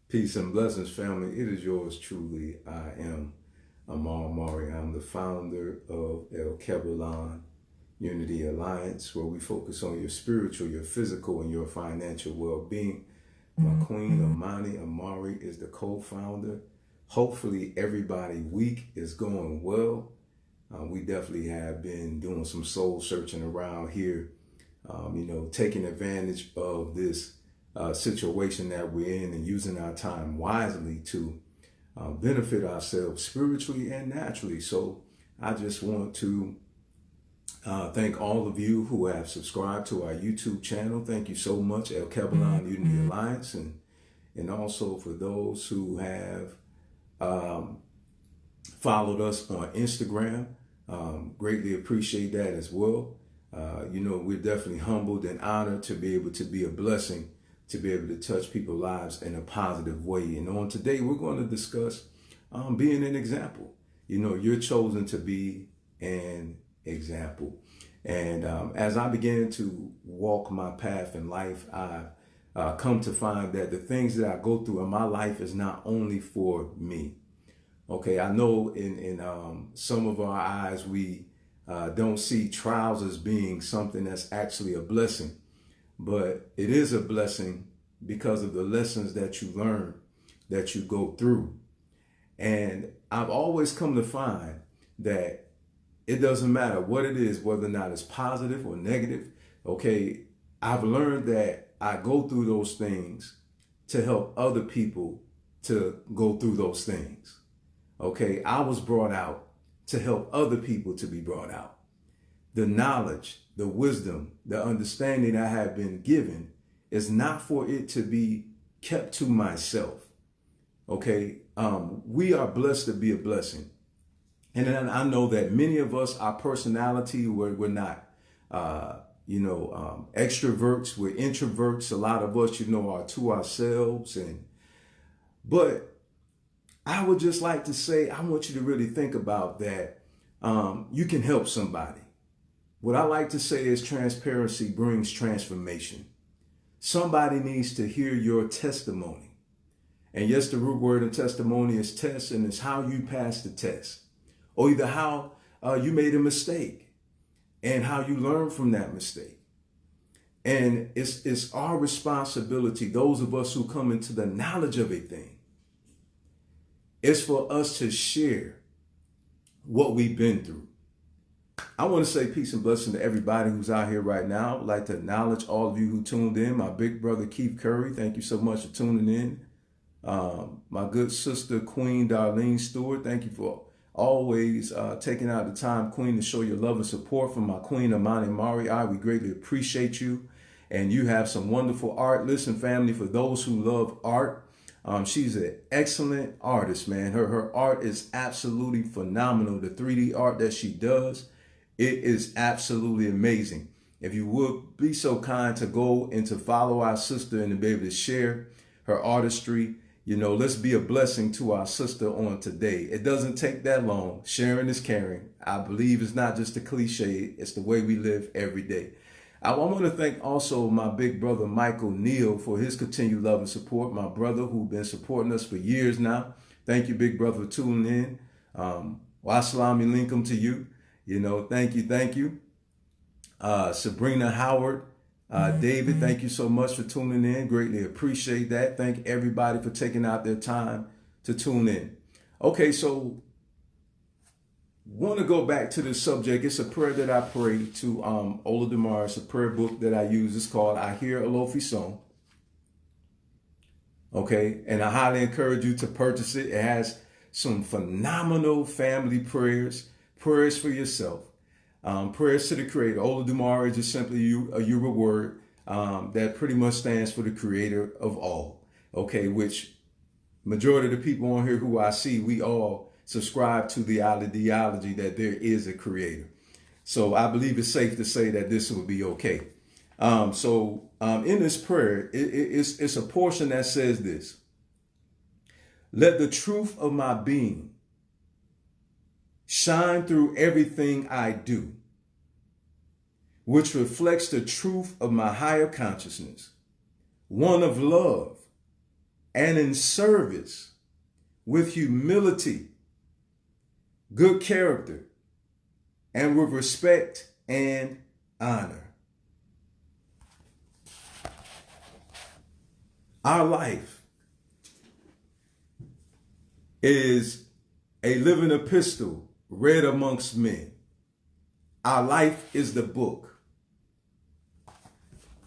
Peace and blessings, family. It is yours truly. I am Amal Mari. I'm the founder of El Kebalan Unity Alliance, where we focus on your spiritual, your physical, and your financial well-being. My queen, Amani Amari, is the co-founder. Hopefully, everybody week is going well. We definitely have been doing some soul searching around here, taking advantage of this situation that we're in and using our time wisely to benefit ourselves spiritually and naturally. So I just want to thank all of you who have subscribed to our YouTube channel. Thank you so much, El Kebalan Unity Alliance, and also for those who have followed us on Instagram. Greatly appreciate that as well. We're definitely humbled and honored to be able to be a blessing, to be able to touch people's lives in a positive way. And on today, we're going to discuss being an example. You're chosen to be an example. And as I began to walk my path in life, I've come to find that the things that I go through in my life is not only for me. Okay, I know in some of our eyes, we don't see trials as being something that's actually a blessing. But it is a blessing because of the lessons that you learn, that you go through. And I've always come to find that it doesn't matter what it is, whether or not it's positive or negative. Okay, I've learned that I go through those things to help other people to go through those things. Okay, I was brought out to help other people to be brought out. The knowledge, the wisdom, the understanding I have been given is not for it to be kept to myself. Okay, we are blessed to be a blessing. And then I know that many of us, our personality, we're not, extroverts, we're introverts. A lot of us, are to ourselves. But I would just like to say, I want you to really think about that. You can help somebody. What I like to say is transparency brings transformation. Somebody needs to hear your testimony. And yes, the root word in testimony is test, and it's how you pass the test. Or either how you made a mistake and how you learn from that mistake. And it's our responsibility, those of us who come into the knowledge of a thing, it's for us to share what we've been through. I want to say peace and blessing to everybody who's out here right now. I'd like to acknowledge all of you who tuned in. My big brother, Keith Curry, thank you so much for tuning in. My good sister, Queen Darlene Stewart, thank you for always taking out the time, Queen, to show your love and support. For my Queen, Amani Mari, we greatly appreciate you. And you have some wonderful art. Listen, family, for those who love art, she's an excellent artist, man. Her art is absolutely phenomenal. The 3D art that she does, it is absolutely amazing. If you would be so kind to go and to follow our sister and to be able to share her artistry, let's be a blessing to our sister on today. It doesn't take that long. Sharing is caring. I believe it's not just a cliche. It's the way we live every day. I want to thank also my big brother, Michael Neal, for his continued love and support. My brother who's been supporting us for years now. Thank you, big brother, for tuning in. Wassalamu alaikum to you. Thank you. Sabrina Howard, David, thank you so much for tuning in. Greatly appreciate that. Thank everybody for taking out their time to tune in. Okay, so want to go back to the subject. It's a prayer that I pray to Olodumare. It's a prayer book that I use. It's called I Hear Alofi Song. Okay, and I highly encourage you to purchase it. It has some phenomenal family prayers, prayers for yourself, prayers to the Creator. Olodumare is just simply a Yoruba word that pretty much stands for the Creator of all. Okay, which majority of the people on here who I see, we all subscribe to the ideology that there is a creator. So I believe it's safe to say that this will be okay. In this prayer, it's a portion that says this: let the truth of my being shine through everything I do, which reflects the truth of my higher consciousness, one of love, and in service with humility, good character, and with respect and honor. Our life is a living epistle read amongst men. Our life is the book.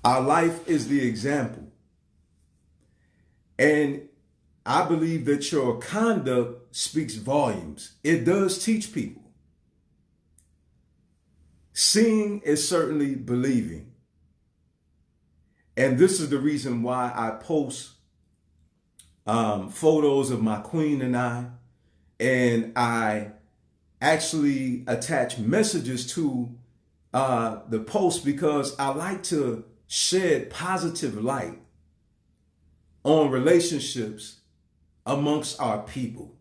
Our life is the example. And I believe that your conduct speaks volumes. It does teach people. Seeing is certainly believing. And this is the reason why I post photos of my queen and I actually attach messages to the post, because I like to shed positive light on relationships amongst our people.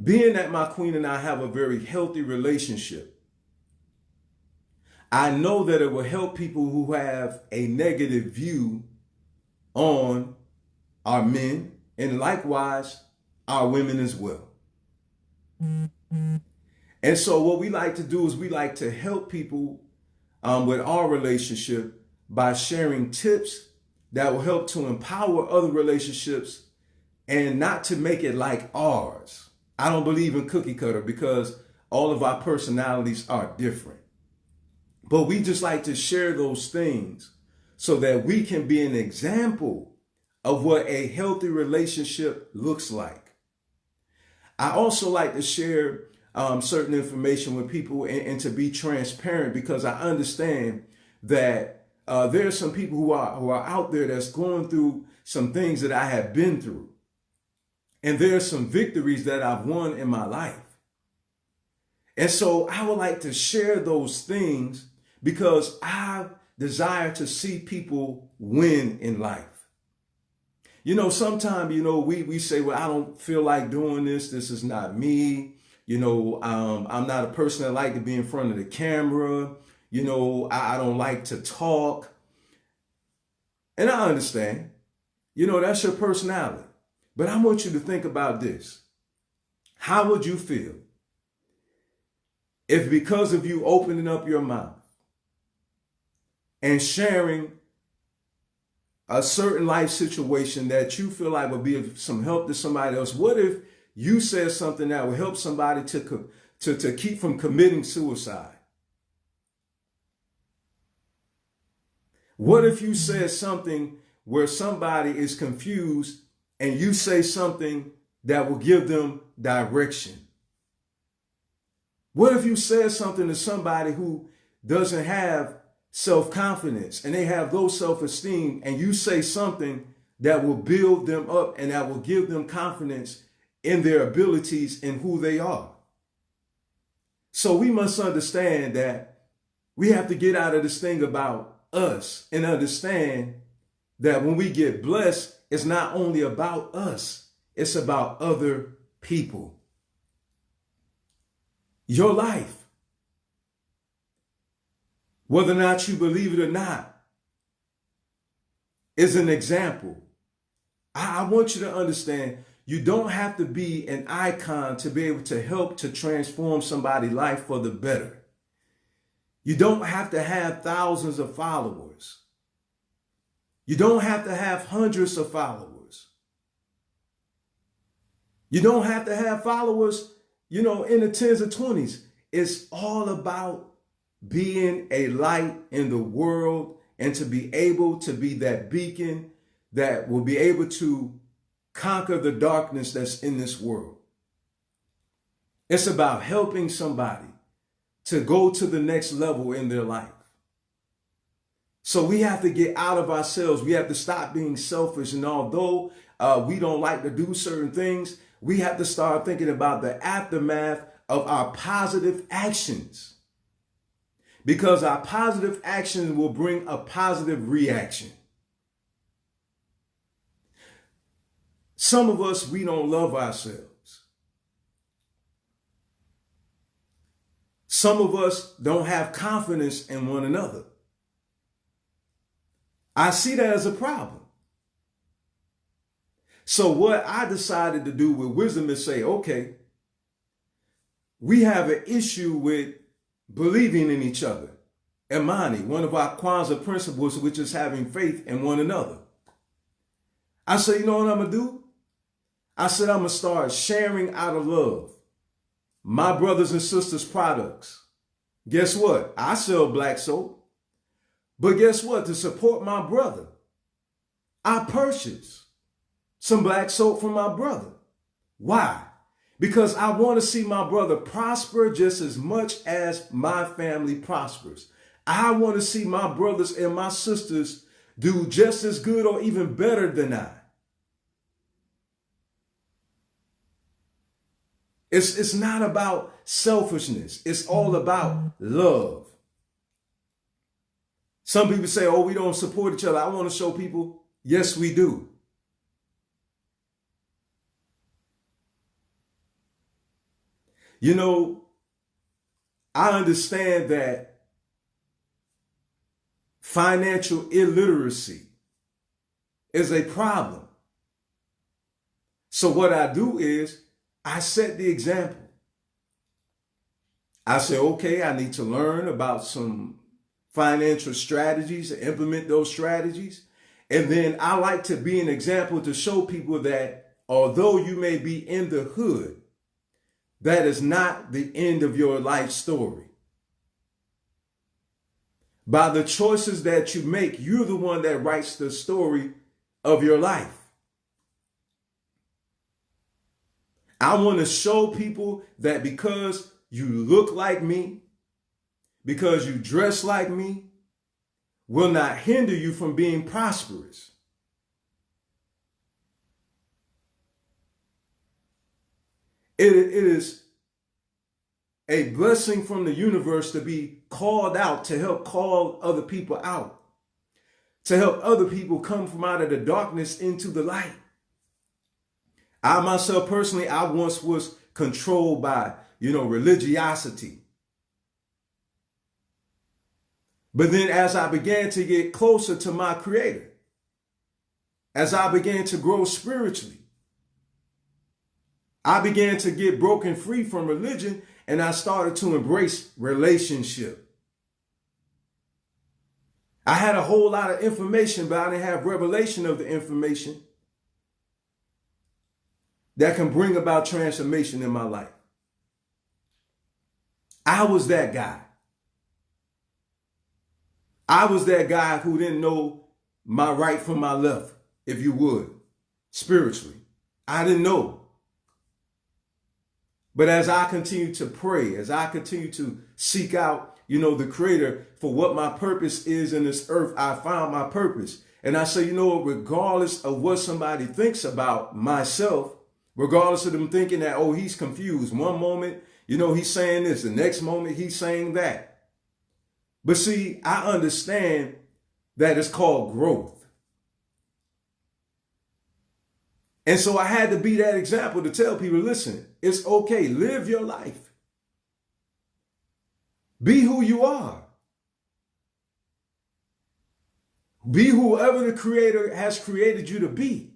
Being that my queen and I have a very healthy relationship, I know that it will help people who have a negative view on our men, and likewise our women as well. And so what we like to do is we like to help people with our relationship by sharing tips that will help to empower other relationships and not to make it like ours. I don't believe in cookie cutter, because all of our personalities are different. But we just like to share those things so that we can be an example of what a healthy relationship looks like. I also like to share certain information with people and to be transparent, because I understand that there are some people who are out there that's going through some things that I have been through. And there are some victories that I've won in my life. And so I would like to share those things because I desire to see people win in life. Sometimes, we say, well, I don't feel like doing this. This is not me. I'm not a person that like to be in front of the camera. I don't like to talk. And I understand, that's your personality. But I want you to think about this. How would you feel if, because of you opening up your mouth and sharing a certain life situation that you feel like would be of some help to somebody else, what if you said something that would help somebody to keep from committing suicide? What if you said something where somebody is confused and you say something that will give them direction? What if you said something to somebody who doesn't have self-confidence and they have low self-esteem, and you say something that will build them up and that will give them confidence in their abilities and who they are? So we must understand that we have to get out of this thing about us and understand that when we get blessed, it's not only about us, it's about other people. Your life, whether or not you believe it or not, is an example. I want you to understand, you don't have to be an icon to be able to help to transform somebody's life for the better. You don't have to have thousands of followers. You don't have to have hundreds of followers. You don't have to have followers, in the 10s or 20s. It's all about being a light in the world and to be able to be that beacon that will be able to conquer the darkness that's in this world. It's about helping somebody to go to the next level in their life. So we have to get out of ourselves. We have to stop being selfish. And although we don't like to do certain things, we have to start thinking about the aftermath of our positive actions. Because our positive actions will bring a positive reaction. Some of us, we don't love ourselves. Some of us don't have confidence in one another. I see that as a problem. So what I decided to do with wisdom is say, okay, we have an issue with believing in each other. Imani, one of our Kwanzaa principles, which is having faith in one another. I said, you know what I'm going to do? I said, I'm going to start sharing out of love my brothers and sisters' products. Guess what? I sell black soap. But guess what? To support my brother, I purchase some black soap from my brother. Why? Because I want to see my brother prosper just as much as my family prospers. I want to see my brothers and my sisters do just as good or even better than I. It's not about selfishness. It's all about love. Some people say, oh, we don't support each other. I want to show people, yes, we do. You know, I understand that financial illiteracy is a problem. So what I do is I set the example. I say, okay, I need to learn about some financial strategies and implement those strategies. And then I like to be an example to show people that although you may be in the hood, that is not the end of your life story. By the choices that you make, you're the one that writes the story of your life. I want to show people that because you look like me, because you dress like me, will not hinder you from being prosperous. It is a blessing from the universe to be called out, to help call other people out, to help other people come from out of the darkness into the light. I myself personally, I once was controlled by, religiosity. But then as I began to get closer to my Creator, as I began to grow spiritually, I began to get broken free from religion, and I started to embrace relationship. I had a whole lot of information, but I didn't have revelation of the information that can bring about transformation in my life. I was that guy. I was that guy who didn't know my right from my left, if you would, spiritually. I didn't know. But as I continue to pray, as I continue to seek out, the Creator for what my purpose is in this earth, I found my purpose. And I say, regardless of what somebody thinks about myself, regardless of them thinking that, oh, he's confused. One moment, he's saying this. The next moment, he's saying that. But see, I understand that it's called growth. And so I had to be that example to tell people, listen, it's okay. Live your life. Be who you are. Be whoever the Creator has created you to be.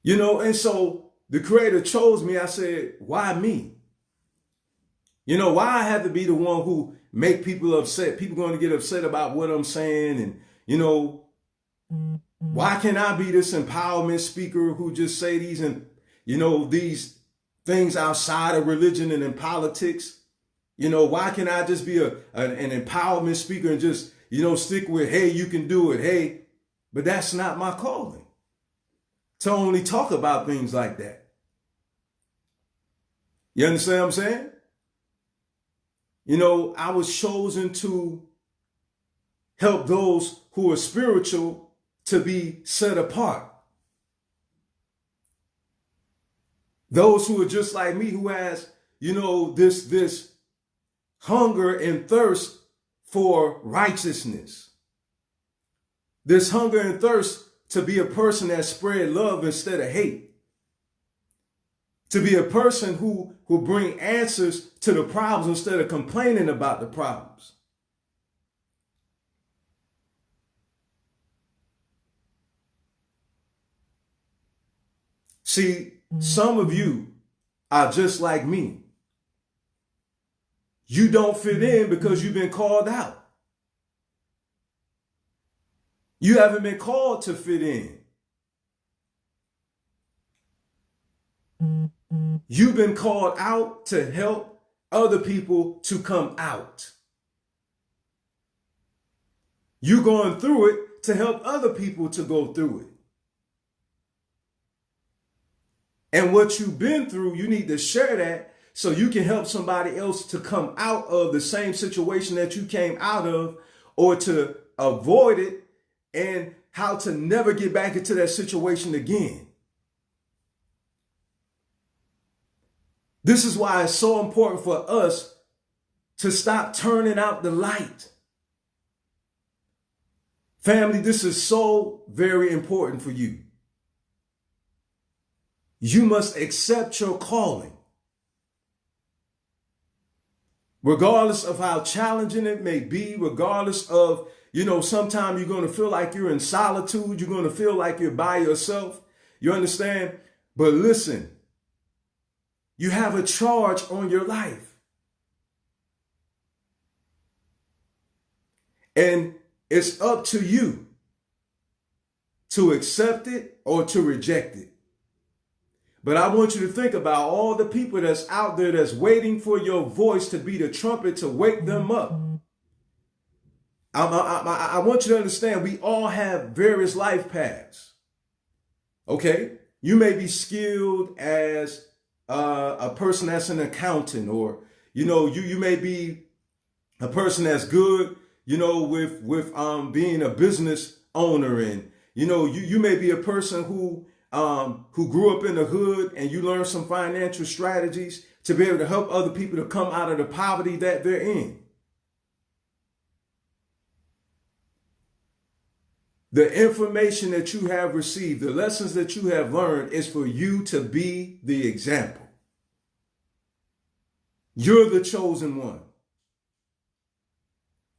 And so the Creator chose me. I said, why me? Why I have to be the one who make people upset? People going to get upset about what I'm saying. And, why can't I be this empowerment speaker who just say these and, these things outside of religion and in politics? Why can't I just be an empowerment speaker and just, stick with, hey, you can do it. Hey, but that's not my calling. To only talk about things like that. You understand what I'm saying? I was chosen to help those who are spiritual to be set apart. Those who are just like me, who has, this hunger and thirst for righteousness. This hunger and thirst to be a person that spread love instead of hate. To be a person who bring answers to the problems instead of complaining about the problems. See, some of you are just like me. You don't fit in because you've been called out. You haven't been called to fit in. You've been called out to help other people to come out. You're going through it to help other people to go through it. And what you've been through, you need to share that so you can help somebody else to come out of the same situation that you came out of, or to avoid it, and how to never get back into that situation again. This is why it's so important for us to stop turning out the light. Family, this is so very important for you. You must accept your calling. Regardless of how challenging it may be, regardless of, sometimes you're going to feel like you're in solitude. You're going to feel like you're by yourself. You understand? But listen, you have a charge on your life. And it's up to you to accept it or to reject it. But I want you to think about all the people that's out there that's waiting for your voice to be the trumpet to wake them up. I want you to understand we all have various life paths. Okay? You may be skilled as a person that's an accountant, or, you may be a person that's good, with being a business owner, and, you may be a person who grew up in the hood, and you learned some financial strategies to be able to help other people to come out of the poverty that they're in. The information that you have received, the lessons that you have learned, is for you to be the example. You're the chosen one.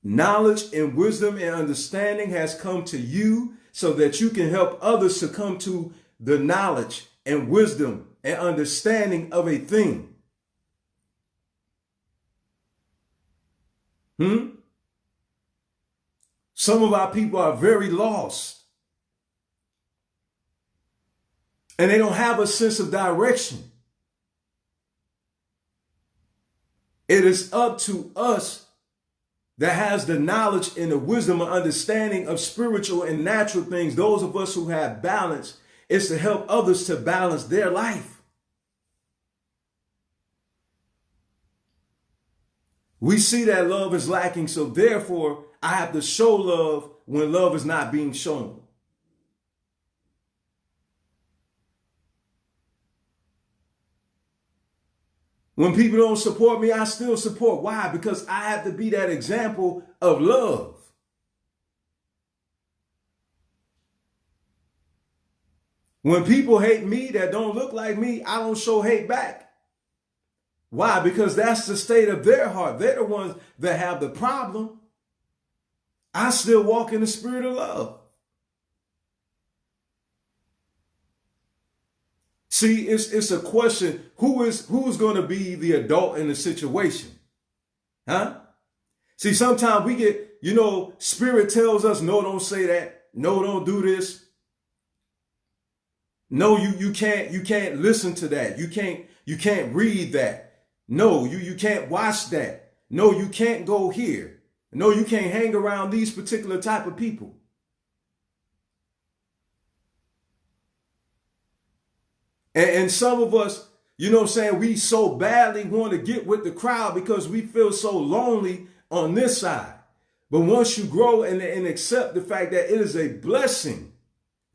Knowledge and wisdom and understanding has come to you so that you can help others to come to the knowledge and wisdom and understanding of a thing. Some of our people are very lost, and they don't have a sense of direction. It is up to us that has the knowledge and the wisdom and understanding of spiritual and natural things. Those of us who have balance, is to help others to balance their life. We see that love is lacking, so therefore I have to show love when love is not being shown. When people don't support me, I still support. Why? Because I have to be that example of love. When people hate me that don't look like me, I don't show hate back. Why? Because that's the state of their heart. They're the ones that have the problem. I still walk in the spirit of love. See, it's a question, who's going to be the adult in the situation? See, sometimes we get, spirit tells us, no, don't say that. No, don't do this. No, you can't listen to that. You can't read that. No, you can't watch that. No, you can't go here. No, you can't hang around these particular type of people. And some of us, we so badly want to get with the crowd because we feel so lonely on this side. But once you grow and accept the fact that it is a blessing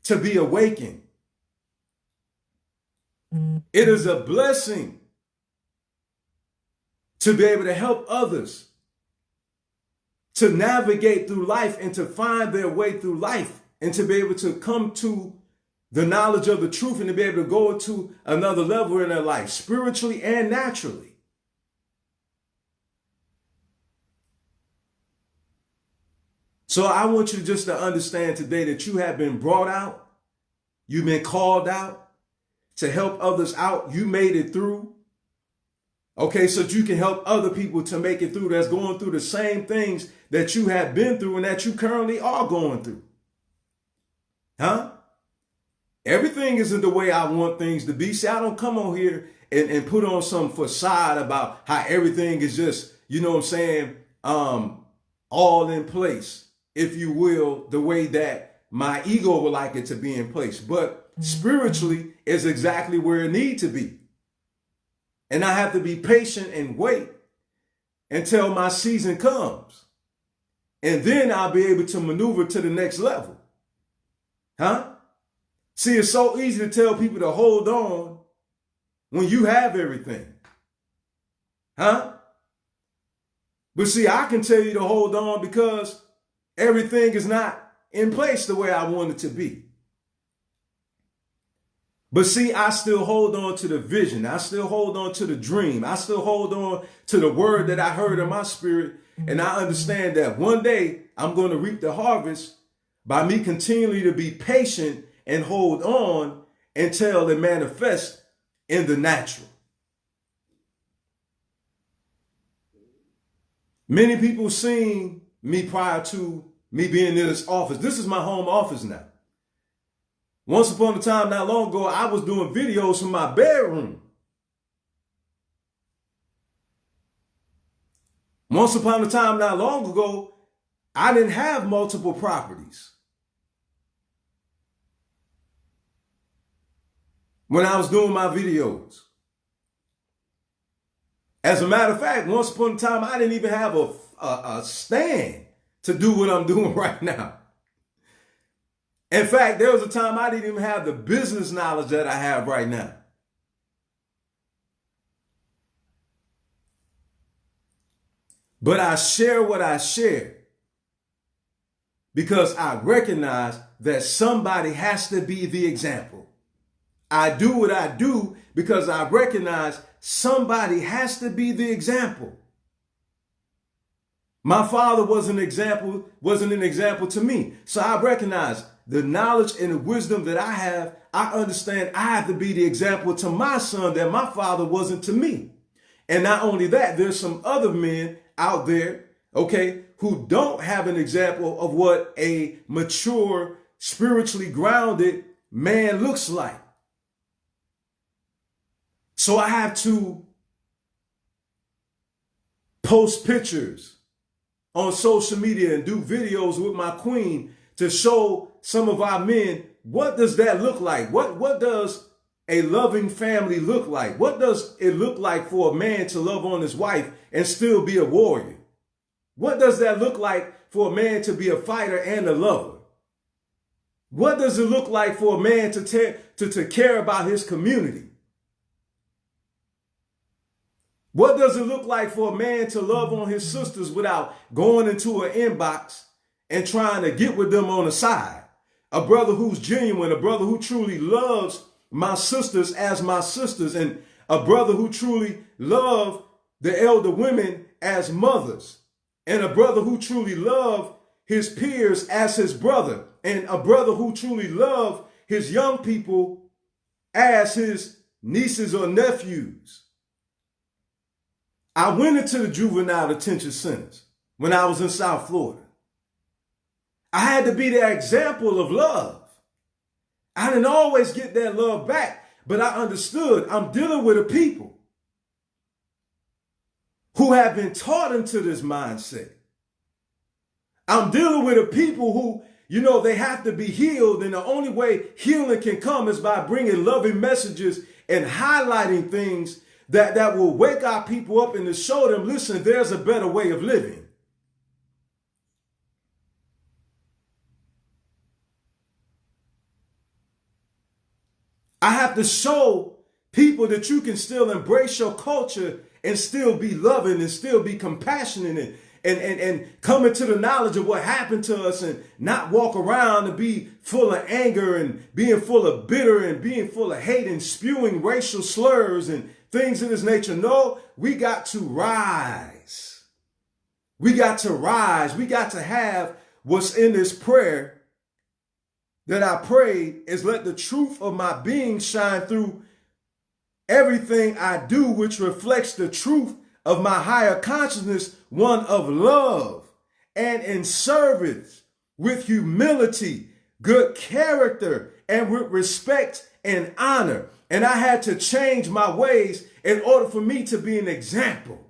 to be awakened, it is a blessing to be able to help others to navigate through life and to find their way through life and to be able to come to the knowledge of the truth and to be able to go to another level in their life, spiritually and naturally. So I want you just to understand today that you have been brought out, you've been called out to help others out. You made it through. Okay, so that you can help other people to make it through that's going through the same things that you have been through and that you currently are going through. Huh? Everything isn't the way I want things to be. See, I don't come on here and put on some facade about how everything is just, you know what I'm saying, all in place, if you will, the way that my ego would like it to be in place. But spiritually is exactly where it needs to be. And I have to be patient and wait until my season comes. And then I'll be able to maneuver to the next level. Huh? See, it's so easy to tell people to hold on when you have everything. Huh? But see, I can tell you to hold on because everything is not in place the way I want it to be. But see, I still hold on to the vision. I still hold on to the dream. I still hold on to the word that I heard in my spirit. And I understand that one day I'm going to reap the harvest by me continually to be patient and hold on until it manifests in the natural. Many people seen me prior to me being in this office. This is my home office now. Once upon a time, not long ago, I was doing videos from my bedroom. Once upon a time, not long ago, I didn't have multiple properties. When I was doing my videos. As a matter of fact, once upon a time, I didn't even have a stand to do what I'm doing right now. In fact, there was a time I didn't even have the business knowledge that I have right now. But I share what I share because I recognize that somebody has to be the example. I do what I do because I recognize somebody has to be the example. My father wasn't an example to me. So I recognize the knowledge and the wisdom that I have. I understand I have to be the example to my son that my father wasn't to me. And not only that, there's some other men out there, okay, who don't have an example of what a mature, spiritually grounded man looks like. So I have to post pictures on social media and do videos with my queen to show some of our men, what does that look like? What does a loving family look like? What does it look like for a man to love on his wife and still be a warrior? What does that look like for a man to be a fighter and a lover? What does it look like for a man to care about his community? What does it look like for a man to love on his sisters without going into an inbox and trying to get with them on the side? A brother who's genuine, a brother who truly loves my sisters as my sisters, and a brother who truly loves the elder women as mothers, and a brother who truly loves his peers as his brother, and a brother who truly loves his young people as his nieces or nephews. I went into the juvenile detention centers when I was in South Florida. I had to be the example of love. I didn't always get that love back, but I understood I'm dealing with a people who have been taught into this mindset. I'm dealing with a people who, you know, they have to be healed, and the only way healing can come is by bringing loving messages and highlighting things that will wake our people up and to show them, listen, there's a better way of living. I have to show people that you can still embrace your culture and still be loving and still be compassionate and come into the knowledge of what happened to us and not walk around and be full of anger and being full of bitter and being full of hate and spewing racial slurs and things of this nature. No, we got to rise. We got to rise. We got to have what's in this prayer that I prayed is let the truth of my being shine through everything I do, which reflects the truth of my higher consciousness, one of love and in service, with humility, good character, and with respect and honor. And I had to change my ways in order for me to be an example.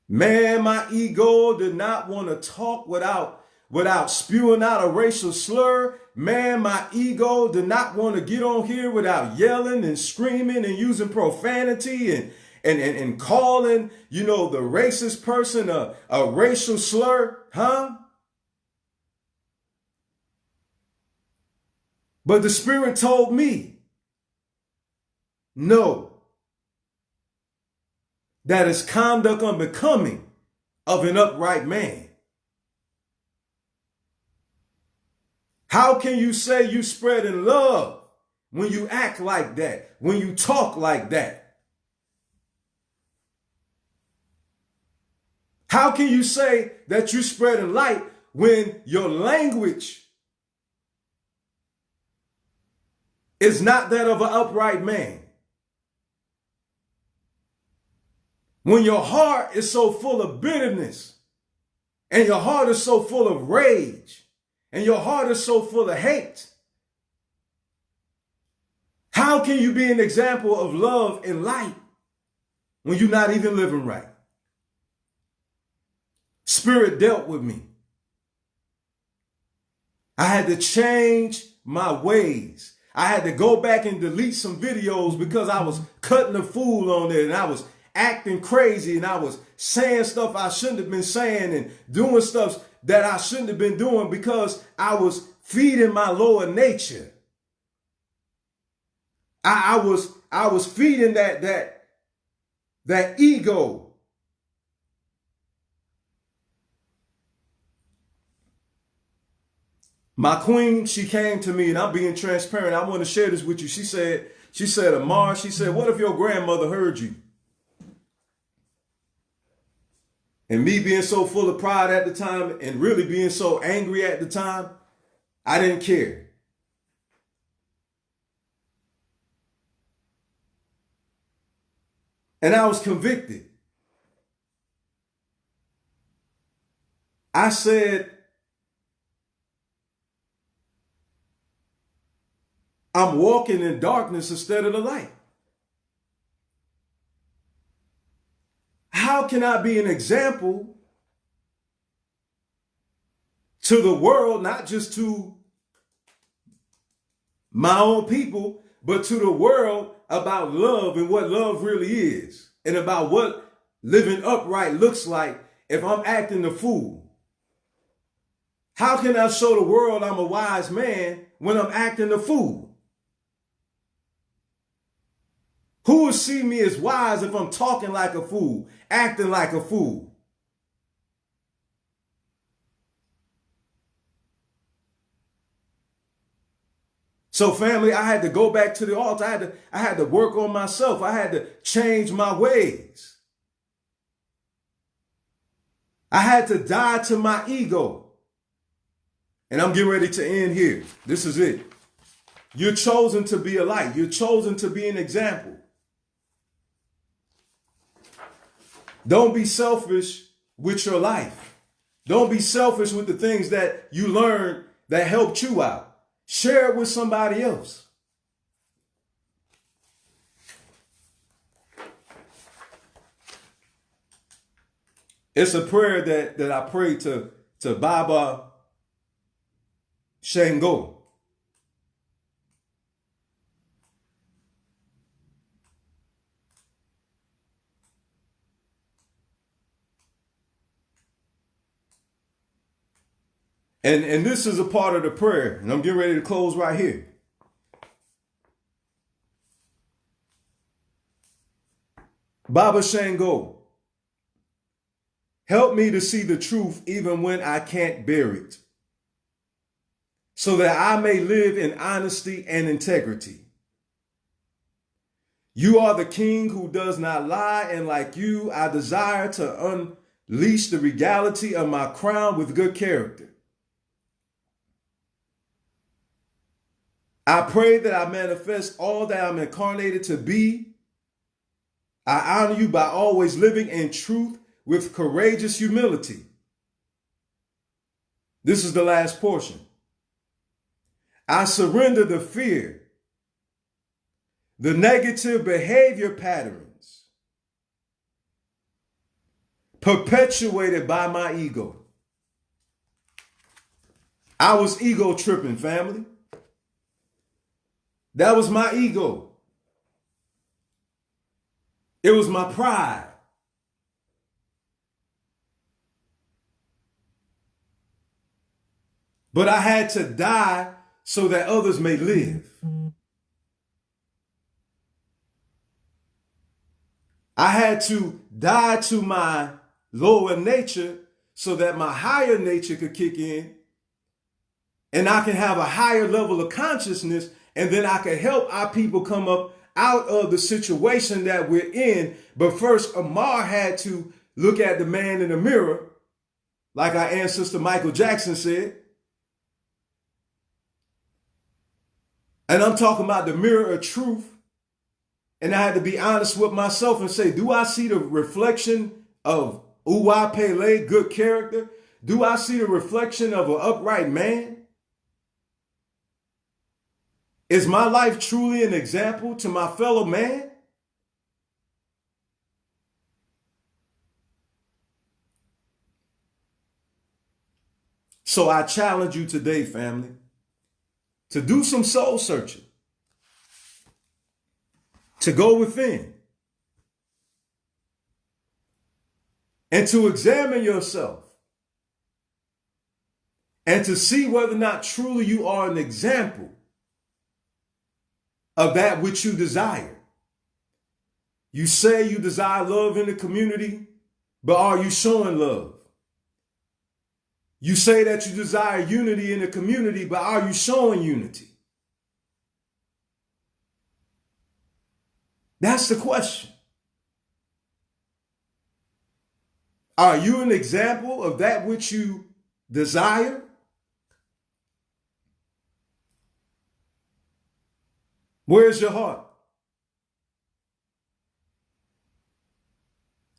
Man, my ego did not want to talk without spewing out a racial slur. Man, my ego did not want to get on here without yelling and screaming and using profanity and calling, the racist person a racial slur, huh? But the Spirit told me, no, that is conduct unbecoming of an upright man. How can you say you spread in love when you act like that, when you talk like that? How can you say that you spread in light when your language is not that of an upright man? When your heart is so full of bitterness and your heart is so full of rage and your heart is so full of hate, how can you be an example of love and light when you're not even living right? Spirit dealt with me. I had to change my ways. I had to go back and delete some videos because I was cutting a fool on there and I was acting crazy and I was saying stuff I shouldn't have been saying and doing stuff that I shouldn't have been doing because I was feeding my lower nature. I was feeding that ego. My queen, she came to me, and I'm being transparent. I want to share this with you. She said, Amar, what if your grandmother heard you? And me being so full of pride at the time and really being so angry at the time, I didn't care. And I was convicted. I said, I'm walking in darkness instead of the light. How can I be an example to the world, not just to my own people, but to the world about love and what love really is and about what living upright looks like if I'm acting the fool? How can I show the world I'm a wise man when I'm acting the fool? Who will see me as wise if I'm talking like a fool, acting like a fool? So family, I had to go back to the altar. I had to work on myself. I had to change my ways. I had to die to my ego. And I'm getting ready to end here. This is it. You're chosen to be a light. You're chosen to be an example. Don't be selfish with your life. Don't be selfish with the things that you learned that helped you out. Share it with somebody else. It's a prayer that I pray to Baba Shango. And this is a part of the prayer, and I'm getting ready to close right here. Baba Shango, help me to see the truth even when I can't bear it, so that I may live in honesty and integrity. You are the king who does not lie, and like you, I desire to unleash the regality of my crown with good character. I pray that I manifest all that I'm incarnated to be. I honor you by always living in truth with courageous humility. This is the last portion. I surrender the fear, the negative behavior patterns perpetuated by my ego. I was ego tripping, family. That was my ego. It was my pride. But I had to die so that others may live. I had to die to my lower nature so that my higher nature could kick in and I can have a higher level of consciousness, and then I can help our people come up out of the situation that we're in. But first, Amar had to look at the man in the mirror, like our ancestor Michael Jackson said. And I'm talking about the mirror of truth. And I had to be honest with myself and say, do I see the reflection of Uwa Pele, good character? Do I see the reflection of an upright man? Is my life truly an example to my fellow man? So I challenge you today, family, to do some soul searching, to go within, and to examine yourself, and to see whether or not truly you are an example of that which you desire. You say you desire love in the community, but are you showing love? You say that you desire unity in the community, but are you showing unity? That's the question. Are you an example of that which you desire? Where's your heart?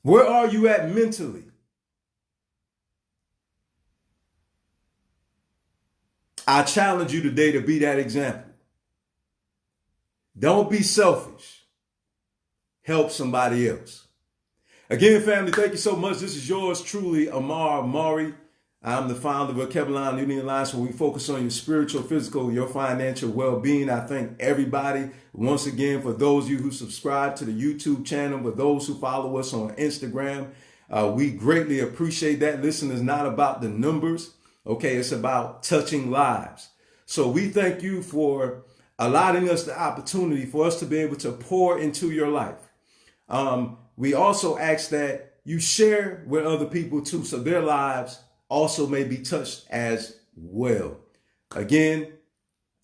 Where are you at mentally? I challenge you today to be that example. Don't be selfish. Help somebody else. Again, family, thank you so much. This is yours truly, Amar Mari. I'm the founder of Kebelon Union Alliance, where we focus on your spiritual, physical, your financial well-being. I thank everybody once again for those of you who subscribe to the YouTube channel, for those who follow us on Instagram. We greatly appreciate that. Listen, it's not about the numbers. Okay, it's about touching lives. So we thank you for allowing us the opportunity for us to be able to pour into your life. We also ask that you share with other people too, so their lives also may be touched as well. Again,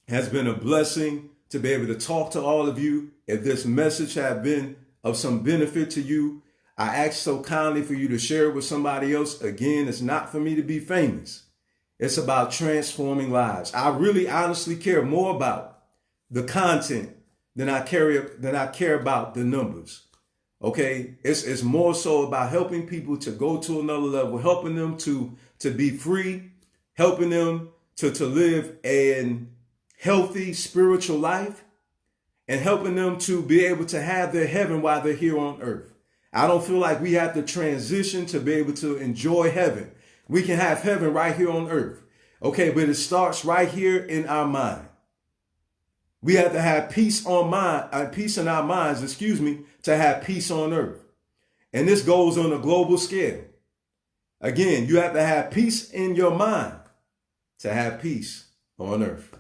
it has been a blessing to be able to talk to all of you. If this message has been of some benefit to you, I ask so kindly for you to share it with somebody else. Again, it's not for me to be famous. It's about transforming lives. I really honestly care more about the content than I care about the numbers. Okay, it's more so about helping people to go to another level, helping them to be free, helping them to live a healthy spiritual life, and helping them to be able to have their heaven while they're here on earth. I don't feel like we have to transition to be able to enjoy heaven. We can have heaven right here on earth. Okay, but it starts right here in our mind. We have to have peace in our minds, to have peace on earth. And this goes on a global scale. Again, you have to have peace in your mind to have peace on earth.